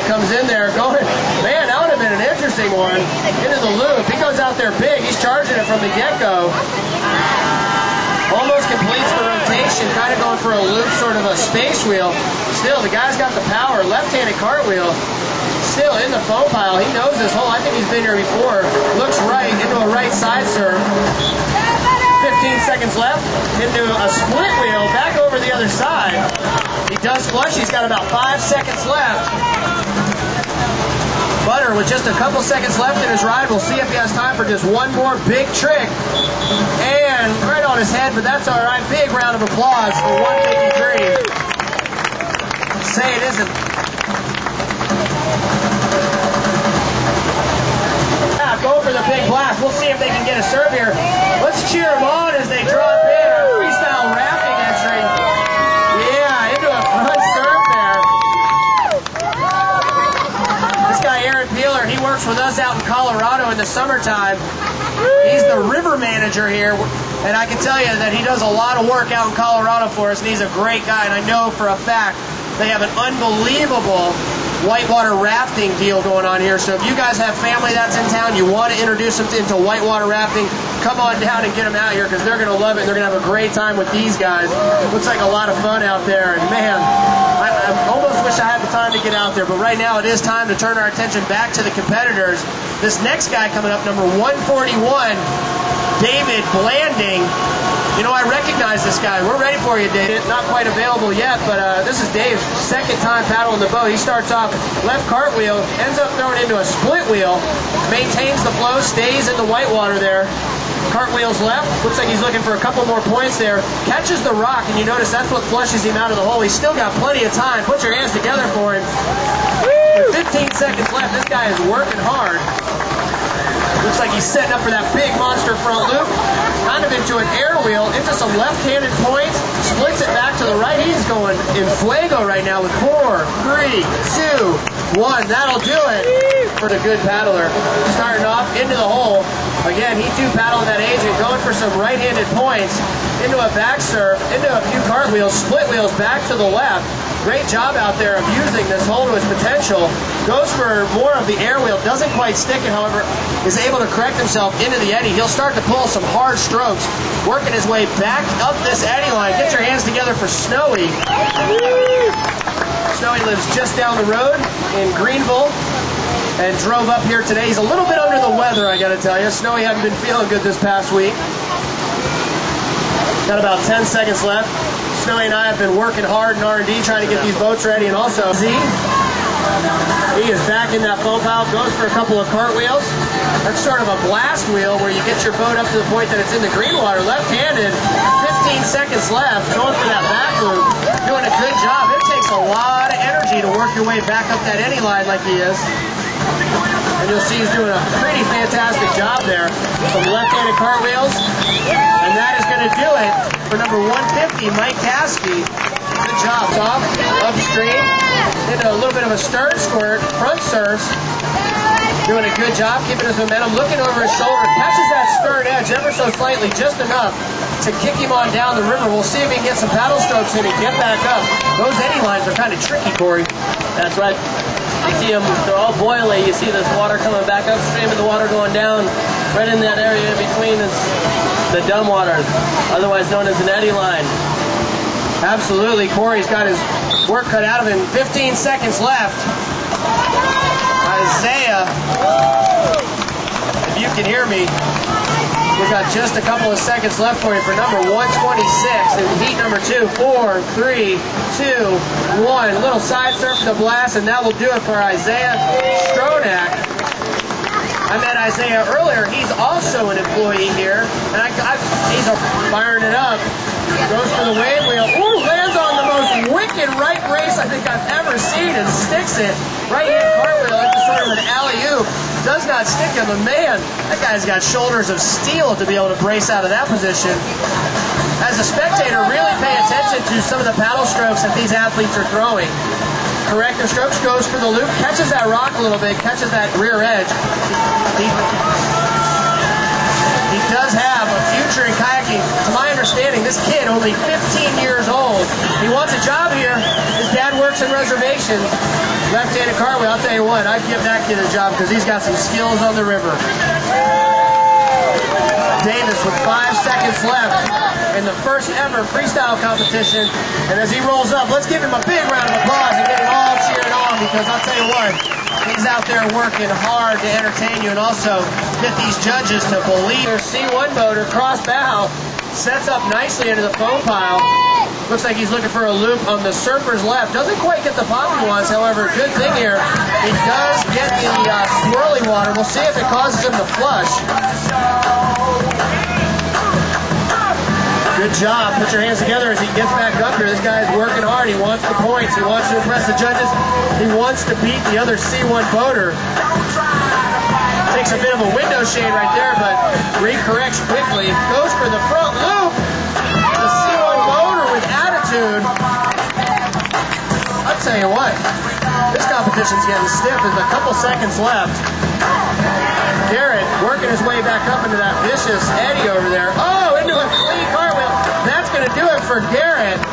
comes in there going, man, that would have been an interesting one. Into the loop. He goes out there big. He's charging it from the get-go. Almost completes the rotation, kind of going for a loop, sort of a space wheel. Still, the guy's got the power. Left-handed cartwheel. Still in the foam pile. He knows this hole. I think he's been here before. Looks right into a right side serve. 15 seconds left. Into a split wheel. Back over the other side. He does flush. He's got about 5 seconds left. Butter with just a couple seconds left in his ride. We'll see if he has time for just one more big trick. And right on his head, but that's all right. Big round of applause for 153. Say it isn't. Yeah, go for the big blast. We'll see if they can get a serve here. Let's cheer them on as they drop in. A freestyle rafting entry. Yeah, into a front serve there. This guy, Aaron Peeler, he works with us out in Colorado in the summertime. He's the river manager here, and I can tell you that he does a lot of work out in Colorado for us, and he's a great guy, and I know for a fact they have an unbelievable whitewater rafting deal going on here. So if you guys have family that's in town, you want to introduce them into whitewater rafting, come on down and get them out here because they're going to love it and they're going to have a great time with these guys. It looks like a lot of fun out there. And man, I almost wish I had the time to get out there, but right now it is time to turn our attention back to the competitors. This next guy coming up, number 141, David Blanding. You know, I recognize this guy. We're ready for you, David. Not quite available yet, but this is Dave's second time paddling the boat. He starts off left cartwheel, ends up throwing into a split wheel, maintains the flow, stays in the whitewater there. Cartwheels left. Looks like he's looking for a couple more points there. Catches the rock, and you notice that's what flushes him out of the hole. He's still got plenty of time. Put your hands together for him. With 15 seconds left, this guy is working hard. Looks like he's setting up for that big monster front loop. Kind of into an air wheel, into some left-handed points, splits it back to the right. He's going in fuego right now with 4, 3, 2, 1. That'll do it for the good paddler. Starting off into the hole. Again, he too paddling that agent, going for some right-handed points, into a back serve, into a few cartwheels, split wheels back to the left. Great job out there of using this hole to its potential. Goes for more of the air wheel. Doesn't quite stick it, however, is able to correct himself into the eddy. He'll start to pull some hard strokes, working his way back up this eddy line. Get your hands together for Snowy. Snowy lives just down the road in Greenville and drove up here today. He's a little bit under the weather, I gotta tell you. Snowy hadn't been feeling good this past week. Got about 10 seconds left. Snowy and I have been working hard in R&D trying to get these boats ready, and also Z. He is back in that foam pile, goes for a couple of cartwheels. That's sort of a blast wheel where you get your boat up to the point that it's in the green water, left-handed. 15 seconds left, going for that back loop. Doing a good job. It takes a lot of energy to work your way back up that eddy line like he is. And you'll see he's doing a pretty fantastic job there. Some left-handed cartwheels. And that is going to do it for number 150, Mike Caskey. Good job. Top, upstream, into a little bit of a stern squirt, front serves. Doing a good job, keeping his momentum, looking over his shoulder, catches that stern edge ever so slightly, just enough to kick him on down the river. We'll see if he can get some paddle strokes in and get back up. Those eddy lines are kind of tricky, Corey. That's right. You see them, they're all boiling. You see this water coming back upstream and the water going down. Right in that area in between is the dumb water, otherwise known as an eddy line. Absolutely, Corey's got his work cut out of him. 15 seconds left. Isaiah, if you can hear me, we've got just a couple of seconds left for you for number 126 in heat number 2. 4, 3, 2, 1. A little side surf to blast, and that will do it for Isaiah Stronak. I met Isaiah earlier. He's also an employee here, and he's firing it up. Goes for the wave wheel. Ooh, lands on the most wicked right brace I think I've ever seen and sticks it. Right-hand cartwheel into sort of an alley-oop. Does not stick him, but man, that guy's got shoulders of steel to be able to brace out of that position. As a spectator, really pay attention to some of the paddle strokes that these athletes are throwing. Correct the strokes, goes for the loop, catches that rock a little bit, catches that rear edge. He does have a future in kayaking. To my understanding, this kid, only 15 years old, he wants a job here. His dad works parks and reservations, left-handed cartwheel, I'll tell you what, I'd give that kid a job because he's got some skills on the river. Davis with 5 seconds left in the first ever freestyle competition. And as he rolls up, let's give him a big round of applause and get him all cheering on, because I'll tell you what, he's out there working hard to entertain you and also get these judges to believe. Their C1 motor, cross bow, sets up nicely into the foam pile. Looks like he's looking for a loop on the surfer's left. Doesn't quite get the pop he wants, however, good thing here, he does get the swirly water. We'll see if it causes him to flush. Good job. Put your hands together as he gets back up here. This guy is working hard. He wants the points. He wants to impress the judges. He wants to beat the other C1 boater. Takes a bit of a window shade right there, but recorrects quickly. Goes for the front loop. The C1 boater with attitude. I'll tell you what, this competition's getting stiff. There's a couple seconds left. Garrett working his way back up into that vicious eddy over there.